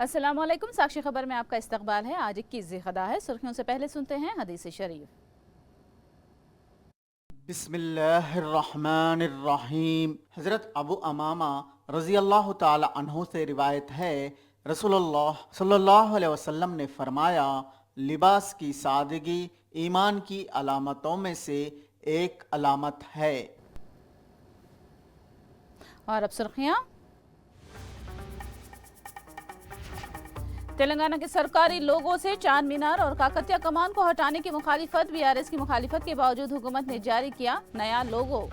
अस्सलामुअलैकुम। साक्षी खबर में आपका इस्तकबाल है। आज 21 ज़िलक़अदा है। सुर्खियों से पहले सुनते हैं हदीस शरीफ। बिस्मिल्लाहिर्रहमानिर्रहीम। हज़रत अबू अमामा रज़ी अल्लाह ताला अन्हु से रिवायत है, रसूलुल्लाह सल्लल्लाहु अलैहि वसल्लम ने फरमाया, लिबास की सादगी ईमान की अलामतों में से एक अलामत है। और अब सुर्खियाँ। तेलंगाना के सरकारी लोगों से चार मीनार और काकतिया कमान को हटाने की मुखालिफत। बीआरएस की मुखालिफत के बावजूद हुकूमत ने जारी किया नया लोगो।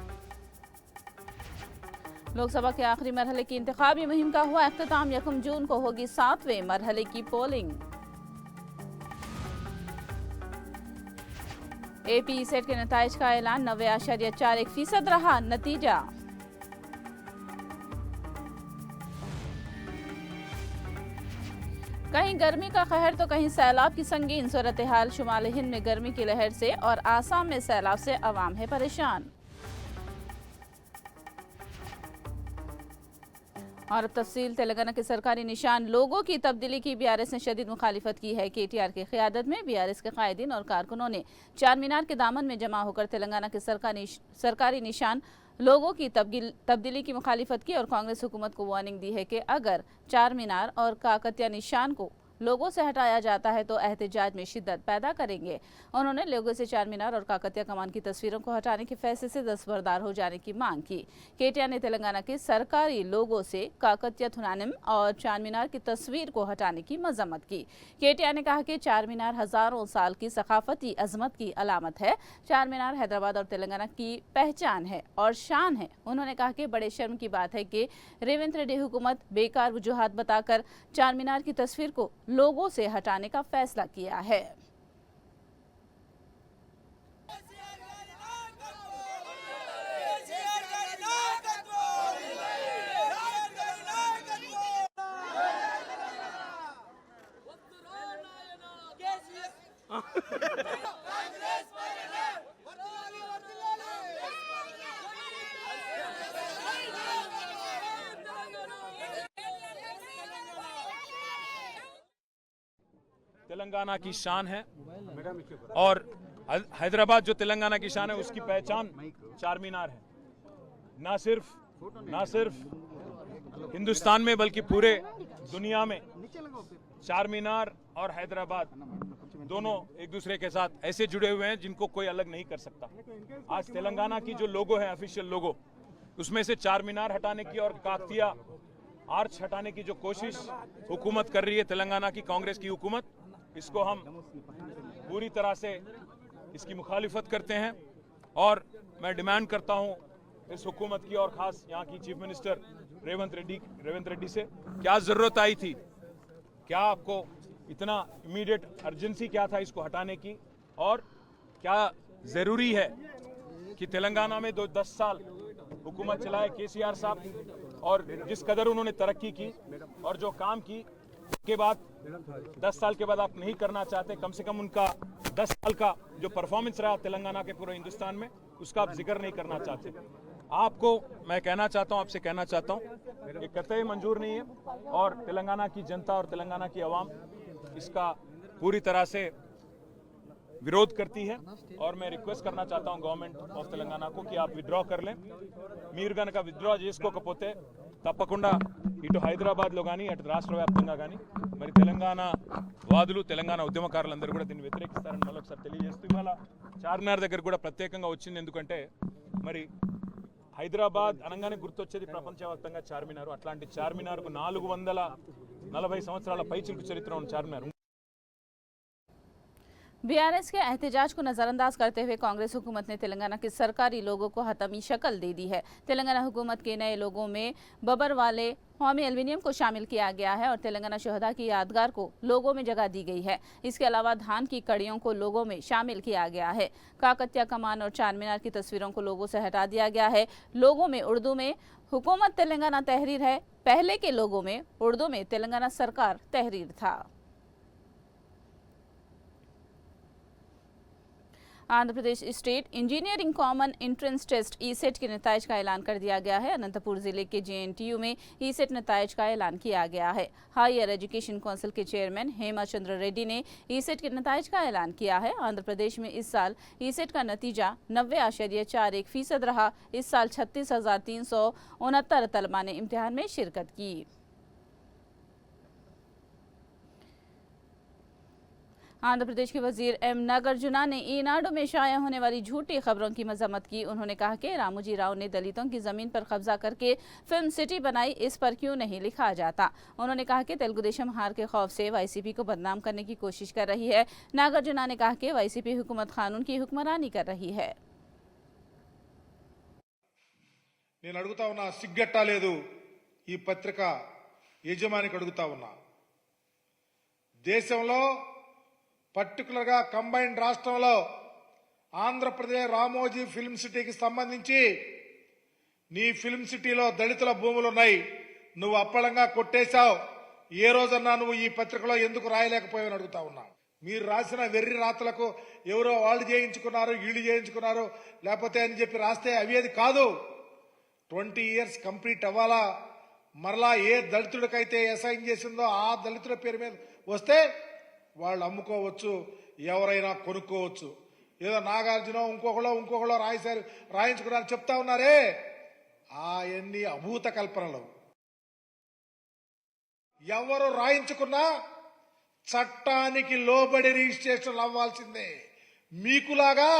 लोकसभा के आखिरी मरहले की इंतखाबी मुहिम का हुआ इख्तिताम। 1 जून को होगी 7वें मरहले की पोलिंग। एपी सेट के नताइज का ऐलान। 90.41% रहा नतीजा। कहीं गर्मी का कहर तो कहीं सैलाब की संगीन सूरत हाल। शुमाल हिंद में गर्मी की लहर से और आसाम में सैलाब से अवाम है परेशान। और तफसील। तेलंगाना के सरकारी निशान लोगों की तब्दीली की बीआरएस ने शदीद मुखालिफत की है। केटीआर की क़यादत में बीआरएस के कायदीन और कारकुनों ने चार मीनार के दामन में जमा होकर तेलंगाना के सरकारी निशान लोगों की तब्दीली की मुखालिफत की और कांग्रेस हुकूमत को वार्निंग दी है कि अगर चार मीनार और काकतिया निशान को लोगों से हटाया जाता है तो एहतजाज में शिद्दत पैदा करेंगे। उन्होंने लोगों से चार मीनार और काकतिया कमान की तस्वीरों को हटाने के फैसले से दस्तबरदार हो जाने की मांग की। केटीआर ने तेलंगाना के सरकारी लोगों से काकतिया थुनानिम और चार मीनार की तस्वीर को हटाने की मजम्मत की। केटीआर ने कहा कि चार मीनार हजारों साल की सकाफती अजमत की अलामत है। चार मीनार हैदराबाद और तेलंगाना की पहचान है और शान है। उन्होंने कहा कि बड़े शर्म की बात है कि रेवंत रेड्डी हुकूमत बेकार वजूहात बताकर चार मीनार की तस्वीर को लोगों से हटाने का फैसला किया है। तेलंगाना की शान है और हैदराबाद जो तेलंगाना की शान है उसकी पहचान चार मीनार है। ना सिर्फ हिंदुस्तान में बल्कि पूरे दुनिया में चार मीनार और हैदराबाद दोनों एक दूसरे के साथ ऐसे जुड़े हुए हैं जिनको कोई अलग नहीं कर सकता। आज तेलंगाना की जो लोगो है, ऑफिशियल लोगो, उसमें से चार मीनार हटाने की और काकतिया आर्च हटाने की जो कोशिश हुकूमत कर रही है, तेलंगाना की कांग्रेस की हुकूमत, इसको हम पूरी तरह से इसकी मुखालिफत करते हैं। और मैं डिमांड करता हूं इस हुकूमत की और खास यहाँ की चीफ मिनिस्टर रेवंत रेड्डी से, क्या जरूरत आई थी, क्या आपको इतना इमीडिएट अर्जेंसी क्या था इसको हटाने की, और क्या जरूरी है कि तेलंगाना में 10 साल हुकूमत चलाए केसीआर साहब और जिस कदर उन्होंने तरक्की की और जो काम की के बाद 10 साल के बाद आप नहीं करना चाहते, कम से कम उनका 10 साल का जो परफॉर्मेंस रहा तेलंगाना के पूरे हिंदुस्तान में उसका आप जिक्र नहीं करना चाहते। आपको मैं कहना चाहता हूं, आपसे कहना चाहता हूं, ये कतई मंजूर नहीं है और तेलंगाना की जनता और तेलंगाना की आवाम इसका पूरी तरह से विरोध करती है। और मैं रिक्वेस्ट करना चाहता हूं गवर्नमेंट ऑफ तेलंगाना को कि आप विड्रॉ कर लें। మీరు గనక విత్డ్రా చేసుకోకపోతే తప్పకుండా ఇటు హైదరాబాద్లో కానీ అటు రాష్ట్ర వ్యాప్తంగా కానీ మరి తెలంగాణ వాదులు, తెలంగాణ ఉద్యమకారులందరూ కూడా దీన్ని వ్యతిరేకిస్తారని మళ్ళొకసారి తెలియజేస్తూ, ఇవాళ చార్మినార్ దగ్గర కూడా ప్రత్యేకంగా వచ్చింది ఎందుకంటే మరి హైదరాబాద్ అనగానే గుర్తొచ్చేది ప్రపంచవ్యాప్తంగా చార్మినార్. అట్లాంటి చార్మినార్కు 440 సంవత్సరాల పైచిలుకు చరిత్ర ఉన్న చార్మినార్. बीआरएस के एहतजाज को नजरअंदाज करते हुए कांग्रेस हुकूमत ने तेलंगाना के सरकारी लोगों को हतमी शक्ल दे दी है। तेलंगाना हुकूमत के नए लोगों में बबर वाले कौमी एल्युमिनियम को शामिल किया गया है और तेलंगाना शहदा की यादगार को लोगों में जगह दी गई है। इसके अलावा धान की कड़ियों को लोगों में शामिल किया गया है। काकतिया कमान और चार मीनार की तस्वीरों को लोगों से हटा दिया गया है। लोगों में उर्दू में हुकूमत तेलंगाना तहरीर है। पहले के लोगों में उर्दू में तेलंगाना सरकार तहरीर था। Andhra Pradesh state engineering common entrance test ECET के नताइज का ऐलान कर दिया गया है। अनंतपुर जिले के जेएनटीयू में ईसेट नताइज का ऐलान किया गया है। हायर एजुकेशन काउंसिल के चेयरमैन हेमा चंद्र रेड्डी ने ईसेट के नताइज का ऐलान किया है। आंध्र प्रदेश में इस साल ईसेट का नतीजा 90.41% रहा। इस साल 36,369 तलबा ने इम्तिहान में शिरकत की। आंध्र प्रदेश के वजीर एम नागार्जुना ने ईनाडू में शाया होने वाली झूठी खबरों की मजम्मत की। उन्होंने कहा कि रामोजी राव ने दलितों की जमीन पर कब्जा करके फिल्म सिटी बनाई, इस पर क्यों नहीं लिखा जाता। उन्होंने कहा कि तेलुगु देशम हार के खौफ से वाईसीपी को बदनाम करने की कोशिश कर रही है। नागार्जुना ने कहा कि वाईसीपी हुकूमत कानून की हुक्मरानी कर रही है। నేను అడుగుతా ఉన్నా, సిగ్గట్టా లేదు ఈ పత్రిక యజమానికి అడుగుతా ఉన్నా. దేశంలో పర్టికులర్ గా కంబైన్డ్ రాష్ట్రంలో ఆంధ్రప్రదేశ్ రామోజీ ఫిల్మ్ సిటీకి సంబంధించి నీ ఫిల్మ్ సిటీలో దళితుల భూములు ఉన్నాయి, నువ్వు అప్పళంగా కొట్టేశావు. ఏ రోజన్నా నువ్వు ఈ పత్రికలో ఎందుకు రాయలేకపోయావని అడుగుతా ఉన్నా. మీరు రాసిన వెర్రి రాతలకు ఎవరో వాళ్ళు చేయించుకున్నారు, వీళ్ళు చేయించుకున్నారు లేకపోతే అని చెప్పి రాస్తే అవి కాదు. 20 years కంప్లీట్ అవ్వాలా. మరలా ఏ దళితుడికైతే అసైన్ చేసిందో ఆ దళితుల పేరు మీద వస్తే వాళ్ళు అమ్ముకోవచ్చు, ఎవరైనా కొనుక్కోవచ్చు. ఏదో నాగార్జున ఇంకొకళ్ళో రాయించుకున్నారు చెప్తా ఉన్నారే, అవన్నీ అభూత కల్పనలు. ఎవరు రాయించుకున్నా చట్టానికి లోబడి రిజిస్ట్రేషన్ అవ్వాల్సిందే. మీకులాగా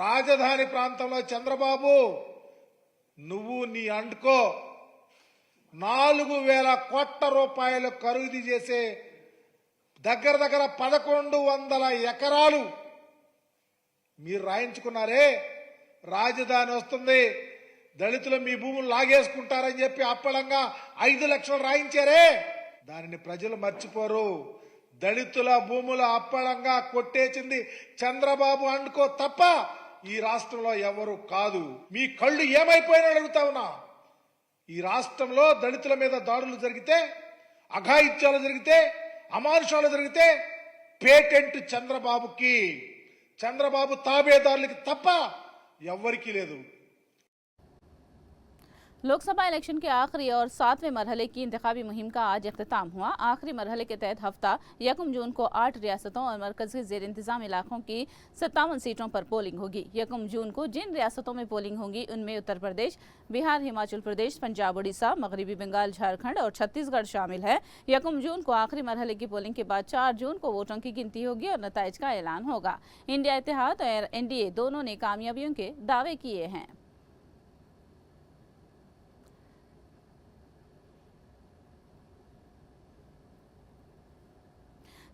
రాజధాని ప్రాంతంలో చంద్రబాబు నువ్వు నీ అండుకో 4,000 కోట్ల రూపాయలు ఖరీదు చేసే దగ్గర 1,100 ఎకరాలు మీరు రాయించుకున్నారే. రాజధాని వస్తుంది, దళితులు మీ భూములు లాగేసుకుంటారని చెప్పి అప్పళంగా 5 లక్షలు రాయించారే. దానిని ప్రజలు మర్చిపోరు. దళితుల భూములు అప్పళంగా కొట్టేసింది చంద్రబాబు అండుకో తప్ప ఈ రాష్ట్రంలో ఎవరు కాదు. మీ కళ్ళు ఏమైపోయినా అడుగుతా ఉన్నా. ఈ రాష్ట్రంలో దళితుల మీద దాడులు జరిగితే, అఘాయిత్యాలు జరిగితే, అమానుషాలు జరిగితే పేటెంట్ చంద్రబాబుకి, చంద్రబాబు తాబేదారులకి తప్ప ఎవ్వరికీ లేదు. लोकसभा इलेक्शन के आखिरी और 7वें मरहले की इंतखाबी मुहिम का आज अख्तिताम हुआ। आखिरी मरहले के तहत हफ्ता 1 जून को 8 रियासतों और मरकज के जेर इंतजाम इलाकों की 57 सीटों पर पोलिंग होगी। 1 जून को जिन रियासतों में पोलिंग होगी उनमें उत्तर प्रदेश, बिहार, हिमाचल प्रदेश, पंजाब, उड़ीसा, मगरबी बंगाल, झारखंड और छत्तीसगढ़ शामिल है। 1 जून को आखिरी मरहले की पोलिंग के बाद 4 जून को वोटों की गिनती होगी और नताइज का ऐलान होगा। इंडिया इत्तेहाद और एनडीए दोनों ने कामयाबियों के दावे किए हैं।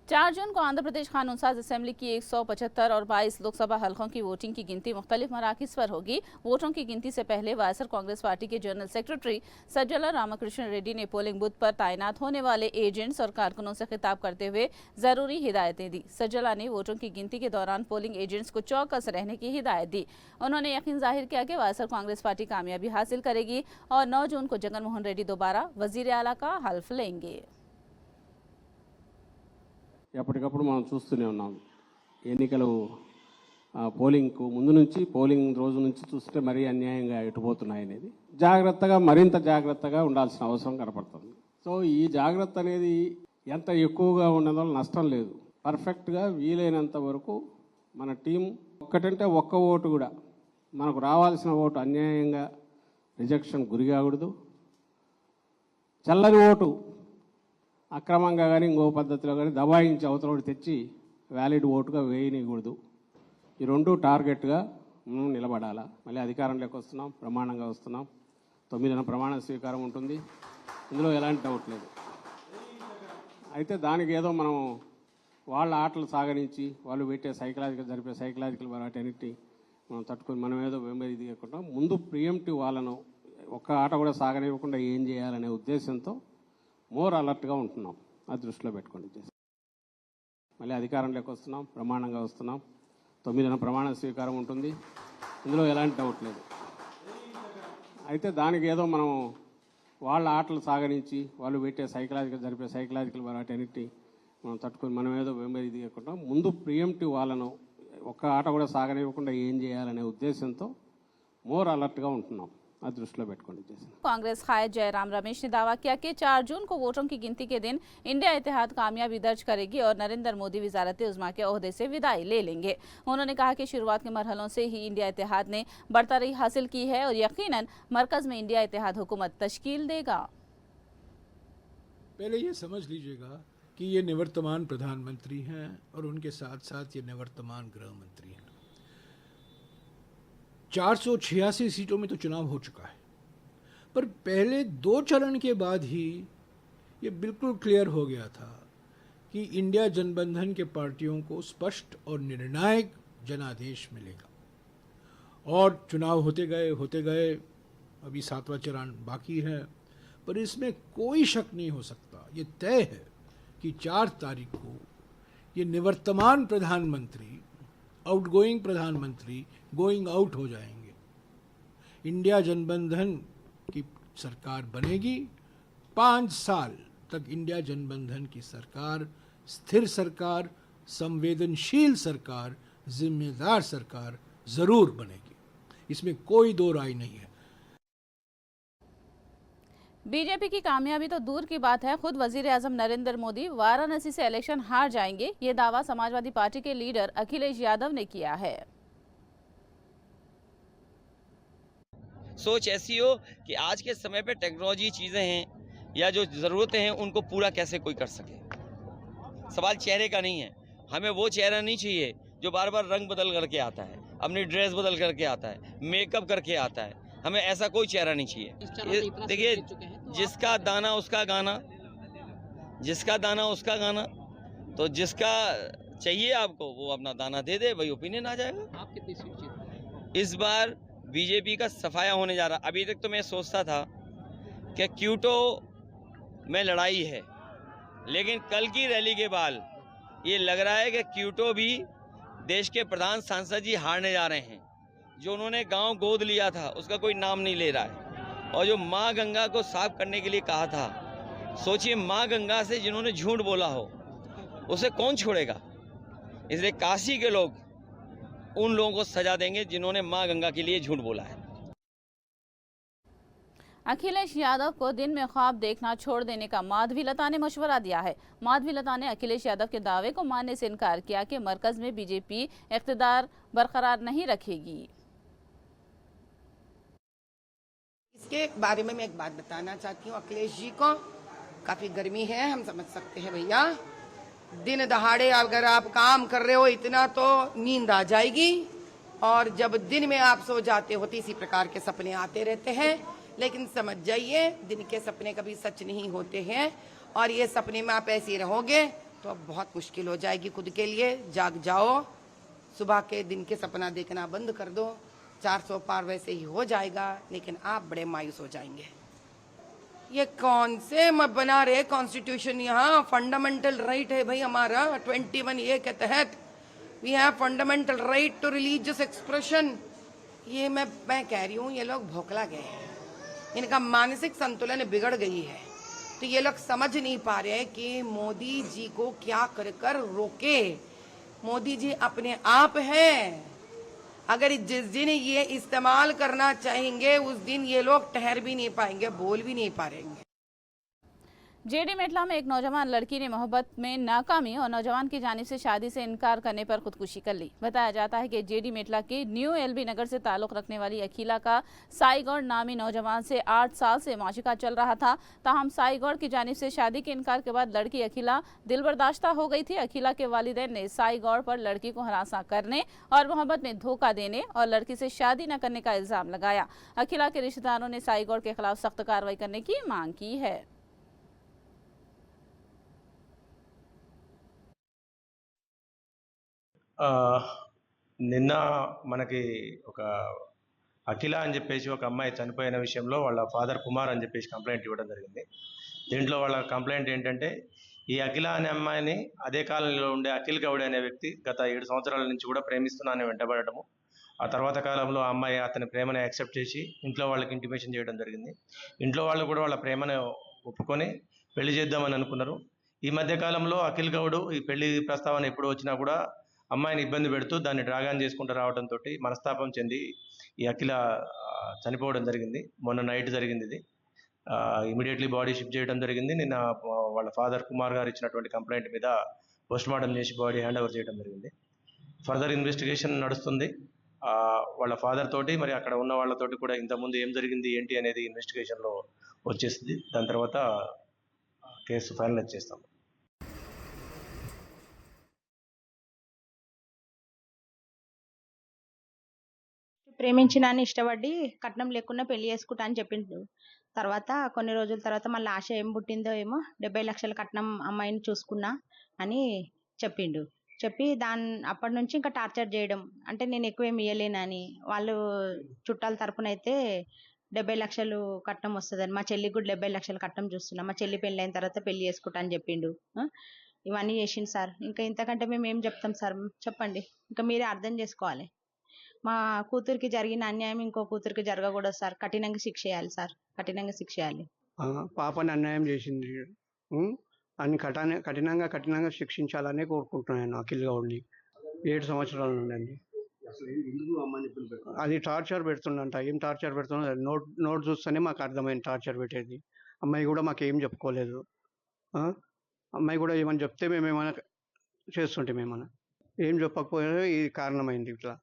4 जून को आंध्र प्रदेश कानून साज असेंबली की 175 और 22 लोकसभा हलकों की वोटिंग की गिनती मुख्तलिफ मराकिज पर होगी। वोटों की गिनती से पहले वायएसआर कांग्रेस पार्टी के जनरल सेक्रेटरी सज्जला रामकृष्ण रेड्डी ने पोलिंग बूथ पर तैनात होने वाले एजेंट्स और कारकुनों से खिताब करते हुए जरूरी हिदायतें दी। सज्जला ने वोटों की गिनती के दौरान पोलिंग एजेंट्स को चौकस रहने की हिदायत दी। उन्होंने यकीन जाहिर किया कि वायएसआर कांग्रेस पार्टी कामयाबी हासिल करेगी और 9 जून को जगन मोहन रेड्डी दोबारा वजीर आला का हल्फ लेंगे। ఎప్పటికప్పుడు మనం చూస్తూనే ఉన్నాం. ఎన్నికలు పోలింగ్కు ముందు నుంచి, పోలింగ్ రోజు నుంచి చూస్తే మరీ అన్యాయంగా ఎటుపోతున్నాయి అనేది మరింత జాగ్రత్తగా ఉండాల్సిన అవసరం కనపడుతుంది. సో ఈ జాగ్రత్త అనేది ఎంత ఎక్కువగా ఉన్నదో నష్టం లేదు. పర్ఫెక్ట్గా వీలైనంత వరకు మన టీం ఒక్కటంటే ఒక్క ఓటు కూడా మనకు రావాల్సిన ఓటు అన్యాయంగా రిజెక్షన్ గురి కాకూడదు. చల్లని ఓటు అక్రమంగా కానీ ఇంకో పద్ధతిలో కానీ దబాయించి అవతల తెచ్చి వ్యాలిడ్ ఓటుగా వేయనీయకూడదు. ఈ రెండు టార్గెట్గా మనం నిలబడాలా. మళ్ళీ అధికారంలోకి వస్తున్నాం, ప్రమాణంగా వస్తున్నాం. 9న ప్రమాణ స్వీకారం ఉంటుంది, ఇందులో ఎలాంటి డౌట్ లేదు. అయితే దానికి ఏదో మనం వాళ్ళ ఆటలు సాగనించి వాళ్ళు పెట్టే జరిపే సైకలాజికల్ వాటన్నిటి మనం తట్టుకొని మనం ఏదో ఇది కాకుండా ముందు ప్రియంటివ్ వాళ్ళను ఒక్క ఆట కూడా సాగనివ్వకుండా ఏం చేయాలనే ఉద్దేశంతో మోర్ అలర్ట్గా ఉంటున్నాం. అది దృష్టిలో పెట్టుకోండి. మళ్ళీ అధికారంలోకి వస్తున్నాం, ప్రమాణంగా వస్తున్నాం. 9న ప్రమాణ స్వీకారం ఉంటుంది, ఇందులో ఎలాంటి డౌట్ లేదు. అయితే దానికి ఏదో మనం వాళ్ళ ఆటలు సాగనించి వాళ్ళు పెట్టే జరిపే సైకలాజికల్ వాటన్నిటి మనం తట్టుకొని మనం ఏదో ఇది కాకుండా ముందు ప్రియంటివ్ వాళ్ళను ఒక్క ఆట కూడా సాగనివ్వకుండా ఏం చేయాలనే ఉద్దేశంతో మోర్ అలర్ట్గా ఉంటున్నాం. అది దృష్టిలో పెట్టుకోండి. कांग्रेस कायद जयराम रमेश ने दावा किया कि 4 जून को वोटों की गिनती के दिन इंडिया इत्तेहाद कामयाबी दर्ज करेगी और नरेंद्र मोदी वजारत उज़्मा के ओहदे से विदाई ले लेंगे। उन्होंने कहा कि शुरुआत के मरहलों से ही इंडिया इत्तेहाद ने बढ़तरी हासिल की है और यकीनन मरकज में इंडिया इत्तेहाद हुकूमत तश्कील देगा। पहले ये समझ लीजिएगा कि ये निवर्तमान प्रधानमंत्री हैं और उनके साथ साथ ये निवर्तमान गृह मंत्री हैं। 486 सीटों में तो चुनाव हो चुका है, पर पहले 2 चरण के बाद ही ये बिल्कुल क्लियर हो गया था कि इंडिया जनबंधन के पार्टियों को स्पष्ट और निर्णायक जनादेश मिलेगा। और चुनाव होते गए अभी 7वां चरण बाकी है, पर इसमें कोई शक नहीं हो सकता, ये तय है कि 4 तारीख को ये निवर्तमान प्रधानमंत्री, आउटगोइंग प्रधानमंत्री गोइंग आउट हो जाएंगे। इंडिया जनबंधन की सरकार बनेगी। 5 साल तक इंडिया जनबंधन की सरकार स्थिर सरकार, संवेदनशील सरकार, जिम्मेदार सरकार जरूर बनेगी, इसमें कोई दो राय नहीं है। बीजेपी की कामयाबी तो दूर की बात है, खुद वजीर आजम नरेंद्र मोदी वाराणसी से इलेक्शन हार जाएंगे, ये दावा समाजवादी पार्टी के लीडर अखिलेश यादव ने किया है। सोच ऐसी हो कि आज के समय पे टेक्नोलॉजी चीज़ें हैं या जो ज़रूरतें हैं उनको पूरा कैसे कोई कर सके। सवाल चेहरे का नहीं है, हमें वो चेहरा नहीं चाहिए जो बार बार रंग बदल करके आता है, अपनी ड्रेस बदल करके आता है, मेकअप करके आता है। हमें ऐसा कोई चेहरा नहीं चाहिए। देखिए, जिसका दाना उसका गाना, जिसका दाना उसका गाना, तो जिसका चाहिए आपको वो अपना दाना दे दे, वही ओपिनियन आ जाएगा। आप कितनी सीट जीते? इस बार बीजेपी का सफाया होने जा रहा। अभी तक तो मैं सोचता था कि क्यूटो में लड़ाई है, लेकिन कल की रैली के बाद ये लग रहा है कि क्यूटो भी देश के प्रधान सांसद जी हारने जा रहे हैं। जो उन्होंने गांव गोद लिया था उसका कोई नाम नहीं ले रहा है, और जो माँ गंगा को साफ करने के लिए कहा था, सोचिए माँ गंगा से जिन्होंने झूठ बोला हो उसे कौन छोड़ेगा। इसलिए काशी के लोग उन लोगों को सजा देंगे जिन्होंने माँ गंगा के लिए झूठ बोला है। अखिलेश यादव को दिन में ख्वाब देखना छोड़ देने का माधवी लता ने मशवरा दिया है। माधवी लता ने अखिलेश यादव के दावे को मानने से इनकार किया कि मरकज में बीजेपी इख्तिदार बरकरार नहीं रखेगी। इसके बारे में मैं एक बात बताना चाहती हूँ अखिलेश जी को। काफी गर्मी है, हम समझ सकते हैं भैया। दिन दहाड़े अगर आप काम कर रहे हो इतना तो नींद आ जाएगी, और जब दिन में आप सो जाते हो तो इसी प्रकार के सपने आते रहते हैं। लेकिन समझ जाइए, दिन के सपने कभी सच नहीं होते हैं, और ये सपने में आप ऐसे रहोगे तो अब बहुत मुश्किल हो जाएगी खुद के लिए। जाग जाओ, सुबह के दिन के सपना देखना बंद कर दो। 400 पार वैसे ही हो जाएगा, लेकिन आप बड़े मायूस हो जाएंगे। ये कौन से बना रहे कॉन्स्टिट्यूशन, यहाँ फंडामेंटल राइट है भाई हमारा 21A के तहत we have fundamental right to religious expression. ये मैं कह रही हूँ, ये लोग भोकला गए हैं, इनका मानसिक संतुलन बिगड़ गई है। तो ये लोग समझ नहीं पा रहे कि मोदी जी को क्या कर कर रोके। मोदी जी अपने आप हैं, अगर जिस दिन ये इस्तेमाल करना चाहेंगे उस दिन ये लोग ठहर भी नहीं पाएंगे, बोल भी नहीं पाएंगे। जेडी मेटला में एक नौजवान लड़की ने मोहब्बत में नाकामी और नौजवान की जानिब से शादी से इनकार करने पर खुदकुशी कर ली। बताया जाता है कि जेडी मेटला के न्यू एलबी नगर से ताल्लुक रखने वाली अखिला का साईगौड़ नामी नौजवान से 8 साल से माशिका चल रहा था। ताहम साईगौड़ की जानिब से शादी के इनकार के बाद लड़की अखिला दिलबर्दाश्ता हो गई थी। अखिला के वालिदैन ने साईगौड़ पर लड़की को हरासा करने और मोहब्बत में धोखा देने और लड़की से शादी न करने का इल्जाम लगाया। अखिला के रिश्तेदारों ने साईगौड़ के खिलाफ सख्त कार्रवाई करने की मांग की है। నిన్న మనకి ఒక అఖిల అని చెప్పేసి ఒక అమ్మాయి చనిపోయిన విషయంలో వాళ్ళ ఫాదర్ కుమార్ అని చెప్పేసి కంప్లైంట్ ఇవ్వడం జరిగింది. దీంట్లో వాళ్ళ కంప్లైంట్ ఏంటంటే ఈ అఖిల అనే అమ్మాయిని అదే కాలంలో ఉండే అఖిల్ గౌడ్ అనే వ్యక్తి గత 7 సంవత్సరాల నుంచి కూడా ప్రేమిస్తున్నానని వెంటబడటము, ఆ తర్వాత కాలంలో ఆ అమ్మాయి అతని ప్రేమను యాక్సెప్ట్ చేసి ఇంట్లో వాళ్ళకి ఇంటిమేషన్ చేయడం జరిగింది. ఇంట్లో వాళ్ళు కూడా వాళ్ళ ప్రేమను ఒప్పుకొని పెళ్లి చేద్దామని అనుకున్నారు. ఈ మధ్య కాలంలో అఖిల్ గౌడ్ ఈ పెళ్లి ప్రస్తావన ఎప్పుడు వచ్చినా కూడా అమ్మాయిని ఇబ్బంది పెడుతూ దాన్ని డ్రాగాన్ చేసుకుంటూ రావడంతో మనస్తాపం చెంది ఈ అఖిల చనిపోవడం జరిగింది. మొన్న నైట్ జరిగింది ఇది. ఇమీడియట్లీ బాడీ షిఫ్ట్ చేయడం జరిగింది. నిన్న వాళ్ళ ఫాదర్ కుమార్ గారు ఇచ్చినటువంటి కంప్లైంట్ మీద పోస్ట్మార్టం చేసి బాడీ హ్యాండ్ ఓవర్ చేయడం జరిగింది. ఫర్దర్ ఇన్వెస్టిగేషన్ నడుస్తుంది. వాళ్ళ ఫాదర్ తోటి మరి అక్కడ ఉన్న వాళ్ళతోటి కూడా ఇంతకుముందు ఏం జరిగింది ఏంటి అనేది ఇన్వెస్టిగేషన్లో వచ్చేస్తుంది. దాని తర్వాత కేసు ఫైనలైజ్ చేస్తాం. ప్రేమించినాన్ని ఇష్టపడి కట్నం లేకుండా పెళ్లి చేసుకుంటా అని చెప్పిండు. తర్వాత కొన్ని రోజుల తర్వాత మళ్ళీ ఆశ ఏం పుట్టిందో ఏమో 70 లక్షల కట్నం అమ్మాయిని చూసుకున్నా అని చెప్పిండు. చెప్పి అప్పటి నుంచి ఇంకా టార్చర్ చేయడం, అంటే నేను ఎక్కువ ఏమి ఇయ్యలేనని. వాళ్ళు చుట్టాల తరపున అయితే 70 లక్షలు కట్నం వస్తుందని, మా చెల్లికి కూడా 70 లక్షల కట్నం చూస్తున్నా, మా చెల్లి పెళ్ళి అయిన తర్వాత పెళ్లి చేసుకుంటా అని చెప్పిండు. ఇవన్నీ చేసిండు సార్. ఇంకా ఇంతకంటే మేము ఏం చెప్తాం సార్, చెప్పండి. ఇంకా మీరే అర్థం చేసుకోవాలి. మా కూతురికి జరిగిన అన్యాయం ఇంకో కూతురికి జరగకూడదు సార్. కఠినంగా శిక్ష చేయాలి సార్, కఠినంగా శిక్ష చేయాలి. పాపని అన్యాయం చేసింది, అని కఠినంగా శిక్షించాలని కోరుకుంటున్నాను. అఖిల్ గౌడ్ని 7 సంవత్సరాల నుండి అది టార్చర్ పెడుతుందంట. ఏం టార్చర్ పెడుతున్నా నోట్ చూస్తేనే మాకు అర్థమైంది టార్చర్ పెట్టేది. అమ్మాయి కూడా మాకేం చెప్పుకోలేదు. అమ్మాయి కూడా ఏమైనా చెప్తే మేము ఏమైనా చేస్తుంటే ఏం చెప్పకపోయినా ఇది కారణమైంది ఇట్లా.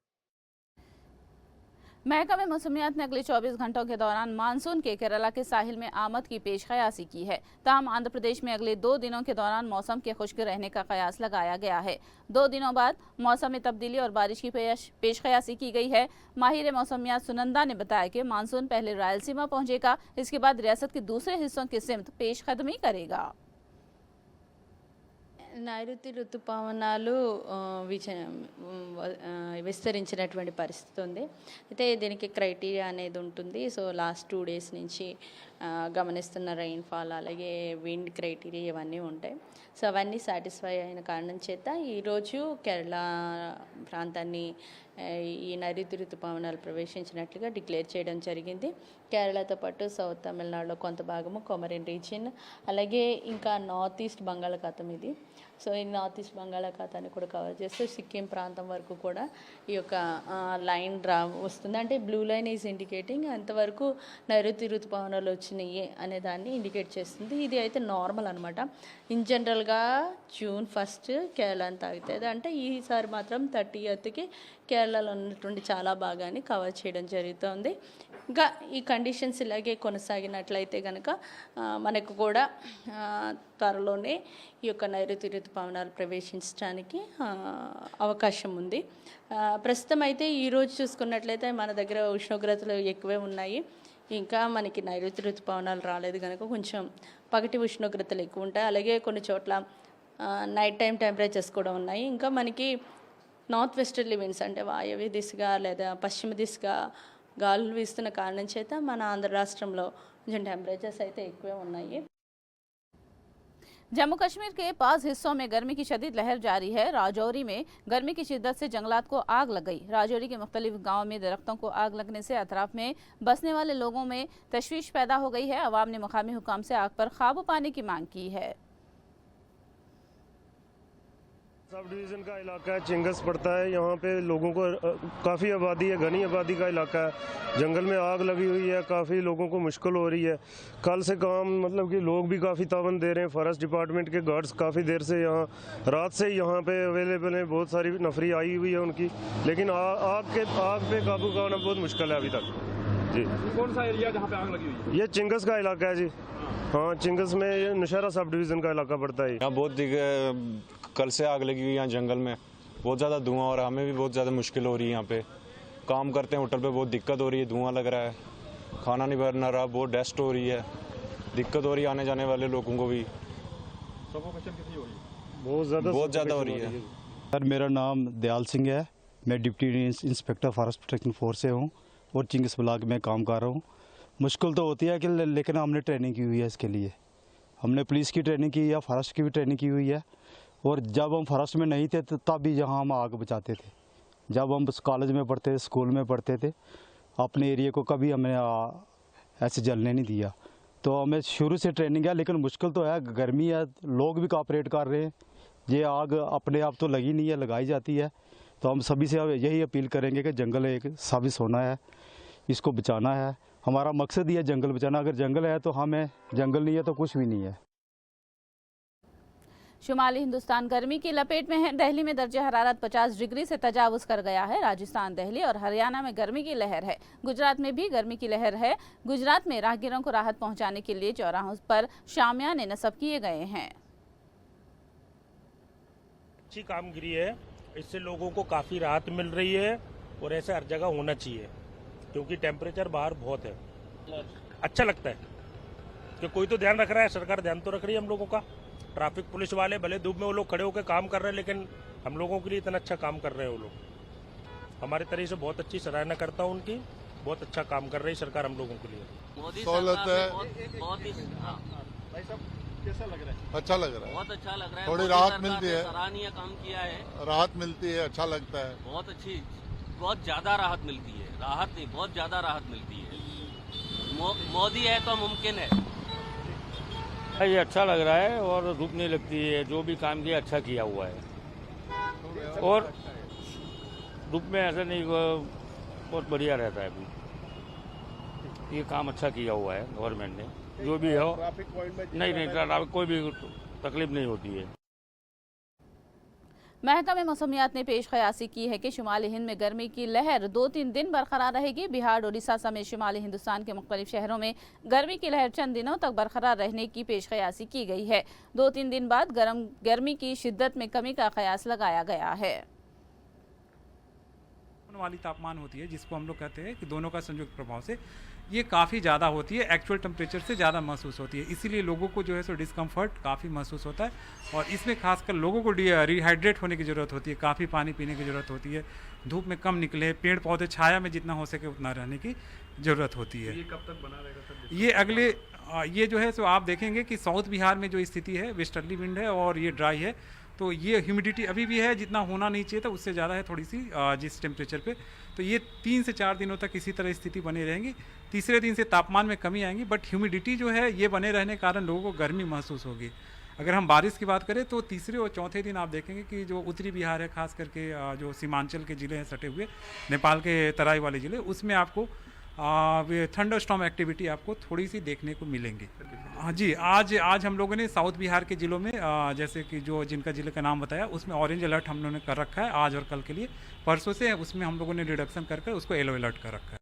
महकमे मौसमियात ने अगले 24 घंटों के दौरान मानसून के केरला के साहिल में आमद की पेश कयासी की है। ताहम आंध्र प्रदेश में अगले 2 दिनों के दौरान मौसम के खुश्क रहने का कयास लगाया गया है। 2 दिनों बाद मौसम में तब्दीली और बारिश की पेश कयासी की गई है। माहिर मौसमियात सुनंदा ने बताया कि मानसून पहले रायलसीमा पहुंचेगा, इसके बाद रियासत के दूसरे हिस्सों की सिमत पेशकदमी करेगा। నైరుతి ఋతుపవనాలు విస్తరించినటువంటి పరిస్థితి ఉంది. అయితే దీనికి క్రైటీరియా అనేది ఉంటుంది. సో లాస్ట్ 2 డేస్ నుంచి గమనిస్తున్న రెయిన్ఫాల్ అలాగే విండ్ క్రైటీరియా ఇవన్నీ ఉంటాయి. సో అవన్నీ సాటిస్ఫై అయిన కారణం చేత ఈరోజు కేరళ ప్రాంతాన్ని ఈ నైరుతి ఋతుపవనాలు ప్రవేశించినట్లుగా డిక్లేర్ చేయడం జరిగింది. కేరళతో పాటు సౌత్ తమిళనాడులో కొంత భాగము, కొమరిన్ రీజియన్, అలాగే ఇంకా నార్త్ ఈస్ట్ బంగాళాఖాతం ఇది. సో ఈ నార్త్ ఈస్ట్ బంగాళాఖాతాన్ని కూడా కవర్ చేస్తూ సిక్కిం ప్రాంతం వరకు కూడా ఈ యొక్క లైన్ వస్తుంది. అంటే బ్లూ లైన్ ఈజ్ ఇండికేటింగ్ అంతవరకు నైరుతి ఋతుపవనాలు వచ్చినాయి అనే దాన్ని ఇండికేట్ చేస్తుంది. ఇది అయితే నార్మల్ అనమాట. ఇన్ జనరల్గా June 1 కేరళని తాగుతుంది. అంటే ఈసారి మాత్రం 30th కేరళలో ఉన్నటువంటి చాలా భాగాన్ని కవర్ చేయడం జరుగుతుంది. ఇంకా ఈ కండిషన్స్ ఇలాగే కొనసాగినట్లయితే కనుక మనకు కూడా త్వరలోనే ఈ యొక్క నైరుతి ఋతుపవనాలు ప్రవేశించడానికి అవకాశం ఉంది. ప్రస్తుతం అయితే ఈరోజు చూసుకున్నట్లయితే మన దగ్గర ఉష్ణోగ్రతలు ఎక్కువే ఉన్నాయి. ఇంకా మనకి నైరుతి ఋతుపవనాలు రాలేదు కనుక కొంచెం పగటి ఉష్ణోగ్రతలు ఎక్కువ ఉంటాయి. అలాగే కొన్ని చోట్ల నైట్ టైం టెంపరేచర్స్ కూడా ఉన్నాయి. ఇంకా మనకి నార్త్ వెస్టర్లీ విండ్స్ అంటే వాయవ్య దిశగా లేదా పశ్చిమ దిశగా గాలులు వీస్తున్న కారణం చేత మన ఆంధ్ర రాష్ట్రంలో కొంచెం టెంపరేచర్స్ అయితే ఎక్కువే ఉన్నాయి. जम्मू कश्मीर के 5 हिस्सों में गर्मी की शदीद लहर जारी है। राजौरी में गर्मी की शिद्दत से जंगलात को आग लग गई। राजौरी के मुख्तलिफ गाँव में दरख्तों को आग लगने से अतराफ में बसने वाले लोगों में तशवीश पैदा हो गई है। अवाम ने मकामी हुकाम से आग पर काबू पाने की मांग की है। सब डिवीज़न का इलाका है, चिंगस पड़ता है। यहाँ पे लोगों को काफ़ी आबादी है, घनी आबादी का इलाका है। जंगल में आग लगी हुई है, काफ़ी लोगों को मुश्किल हो रही है। कल से काम मतलब कि लोग भी काफ़ी तावन दे रहे हैं। फॉरेस्ट डिपार्टमेंट के गार्ड्स काफ़ी देर से यहाँ रात से यहाँ पे अवेलेबल हैं। बहुत सारी नफरी आई हुई है उनकी, लेकिन आग पे काबू पाना बहुत मुश्किल है अभी तक जी। कौन सा एरिया जहाँ पे आग लगी हुई है? ये चिंगस का इलाका है जी। हाँ, चिंगस में ये नौशहरा सब डिवीज़न का इलाका पड़ता है। यहाँ बहुत कल से आग लगी हुई है। यहाँ जंगल में बहुत ज़्यादा धुआं और हमें भी बहुत ज़्यादा मुश्किल हो रही है। यहाँ पे काम करते हैं होटल पे, बहुत दिक्कत हो रही है। धुआं लग रहा है, खाना नहीं बन रहा, बहुत डस्ट हो रही है, दिक्कत हो रही है आने जाने वाले लोगों को भी। सफोकेशन कितनी हो रही है? बहुत ज़्यादा हो रही है। सर मेरा नाम दयाल सिंह है, मैं deputy inspector forest protection force से हूँ और चिंगस ब्लॉक में काम कर रहा हूँ। मुश्किल तो होती है कि लेकिन हमने ट्रेनिंग की हुई है इसके लिए। हमने पुलिस की ट्रेनिंग की है, फॉरेस्ट की भी ट्रेनिंग की हुई है। और जब हम फॉरेस्ट में नहीं थे तो तब भी यहाँ हम आग बचाते थे। जब हम कॉलेज में पढ़ते थे, स्कूल में पढ़ते थे, अपने एरिया को कभी हमने ऐसे जलने नहीं दिया। तो हमें शुरू से ट्रेनिंग है, लेकिन मुश्किल तो है, गर्मी है, लोग भी कॉपरेट कर रहे हैं, ये आग अपने आप तो लगी नहीं है, लगाई जाती है। तो हम सभी से यही अपील करेंगे कि जंगल एक साबित होना है, इसको बचाना है। हमारा मकसद ही है जंगल बचाना। अगर जंगल है तो हम हैं, जंगल नहीं है तो कुछ भी नहीं है। शुमाली हिंदुस्तान गर्मी की लपेट में है। दिल्ली में दर्जे हरारत 50 डिग्री से तजावुज कर गया है। राजस्थान, दिल्ली और हरियाणा में गर्मी की लहर है। गुजरात में भी गर्मी की लहर है। गुजरात में राहगीरों को राहत पहुंचाने के लिए चौराहों पर शामियाने नस्ब किए गए हैं। अच्छी कामगिरी है, इससे लोगों को काफी राहत मिल रही है और ऐसे हर जगह होना चाहिए क्योंकि टेम्परेचर बाहर बहुत है। अच्छा लगता है कि कोई तो ध्यान रख रहा है, सरकार ध्यान तो रख रही है हम लोगों का। ट्रैफिक पुलिस वाले भले धूप में वो लोग खड़े होकर काम कर रहे हैं, लेकिन हम लोगों के लिए इतना अच्छा काम कर रहे हैं वो लोग। हमारे तरीके से बहुत अच्छी सराहना करता हूँ उनकी, बहुत अच्छा काम कर रही है सरकार हम लोगों के लिए। सहूलत है, बहुत ही भाई साहब कैसा लग रहा है? अच्छा लग रहा है, बहुत अच्छा लग रहा है। थोड़ी राहत मिलती है, सराहनीय काम किया है, राहत मिलती है, अच्छा लगता है। बहुत अच्छी, बहुत ज्यादा राहत मिलती है। राहत नहीं, बहुत ज्यादा राहत मिलती है। मोदी है तो मुमकिन है। ये अच्छा लग रहा है और धूप नहीं लगती है। जो भी काम किया अच्छा किया हुआ है और धूप में ऐसा नहीं, बहुत बढ़िया रहता है। अभी ये काम अच्छा किया हुआ है गवर्नमेंट ने। जो भी हो, नहीं ट्रैफिक कोई भी तकलीफ नहीं होती है। महकमे मौसमियात ने पेश कयासी की है कि शुमाली हिंद में गर्मी की लहर 2-3 दिन बरकरार रहेगी। बिहार, उड़ीसा समेत शुमाली हिंदुस्तान के मुख्तलिफ शहरों में गर्मी की लहर चंद दिनों तक बरकरार रहने की पेश कयासी की गई है। 2-3 दिन बाद गर्मी की शिद्दत में कमी का कयास लगाया गया है। वाली तापमान होती है जिसको हम लोग कहते हैं कि दोनों का संयुक्त प्रभाव से ये काफ़ी ज़्यादा होती है, एक्चुअल टेम्परेचर से ज़्यादा महसूस होती है। इसीलिए लोगों को जो है सो डिस्कम्फर्ट काफ़ी महसूस होता है और इसमें खासकर लोगों को रिहाइड्रेट होने की ज़रूरत होती है, काफ़ी पानी पीने की ज़रूरत होती है, धूप में कम निकले, पेड़ पौधे छाया में जितना हो सके उतना रहने की ज़रूरत होती है। ये कब तक बना रहेगा सर? ये अगले ये जो है सो आप देखेंगे कि साउथ बिहार में जो स्थिति है वेस्टर्ली विंड है और ये ड्राई है, तो ये ह्यूमिडिटी अभी भी है, जितना होना नहीं चाहिए था उससे ज़्यादा है थोड़ी सी जिस टेम्परेचर पे। तो ये 3 से 4 दिनों तक इसी तरह स्थिति बनी रहेंगी। तीसरे दिन से तापमान में कमी आएंगी, बट ह्यूमिडिटी जो है ये बने रहने के कारण लोगों को गर्मी महसूस होगी। अगर हम बारिश की बात करें तो तीसरे और चौथे दिन आप देखेंगे कि जो उत्तरी बिहार है, खास करके जो सीमांचल के ज़िले हैं सटे हुए, नेपाल के तराई वाले ज़िले, उसमें आपको थंडर स्टॉर्म एक्टिविटी आपको थोड़ी सी देखने को मिलेंगी। हाँ जी, आज हम लोगों ने साउथ बिहार के ज़िलों में जैसे कि जो जिनका ज़िले का नाम बताया उसमें ऑरेंज अलर्ट हम लोगों ने कर रखा है आज और कल के लिए। परसों से उसमें हम लोगों ने रिडक्शन कर उसको येलो अलर्ट कर रखा है।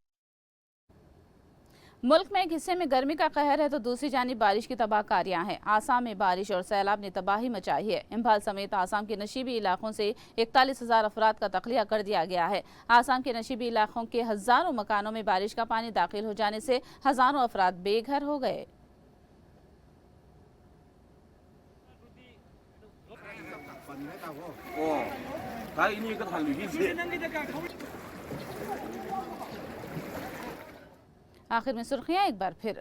मुल्क में एक हिस्से में गर्मी का कहर है तो दूसरी जानिब बारिश की तबाहकारियां हैं। आसाम में बारिश और सैलाब ने तबाही मचाई है। इम्फाल समेत आसाम के नशीबी इलाकों से 41,000 अफराद का तखलिया कर दिया गया है। आसाम के नशीबी इलाकों के हजारों मकानों में बारिश का पानी दाखिल हो जाने से हजारों अफराद बेघर हो गए। आखिर में सुर्खियां एक बार फिर।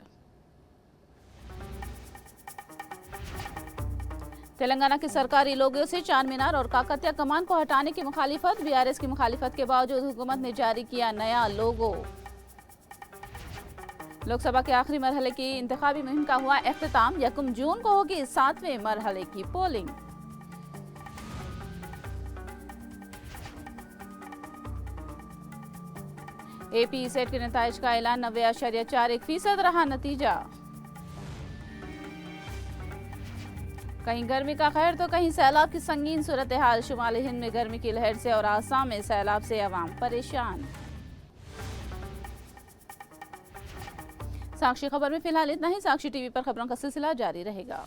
तेलंगाना के सरकारी लोगों से चार मीनार और काकतिया कमान को हटाने की मुखालिफत। बीआरएस की मुखालिफत के बावजूद हुकूमत ने जारी किया नया लोगो। लोकसभा के आखिरी मरहले की इंतखाबी मुहिम का हुआ इख्तिताम। 1 जून को होगी 7वें मरहले की पोलिंग। एपी सेट के नताइज का ऐलान। 90.41% रहा नतीजा। कहीं गर्मी का कहर तो कहीं सैलाब की संगीन सूरत हाल। शुमाली हिंद में गर्मी की लहर से और आसाम में सैलाब से अवाम परेशान। साक्षी खबर में फिलहाल इतना ही। साक्षी टीवी पर खबरों का सिलसिला जारी रहेगा।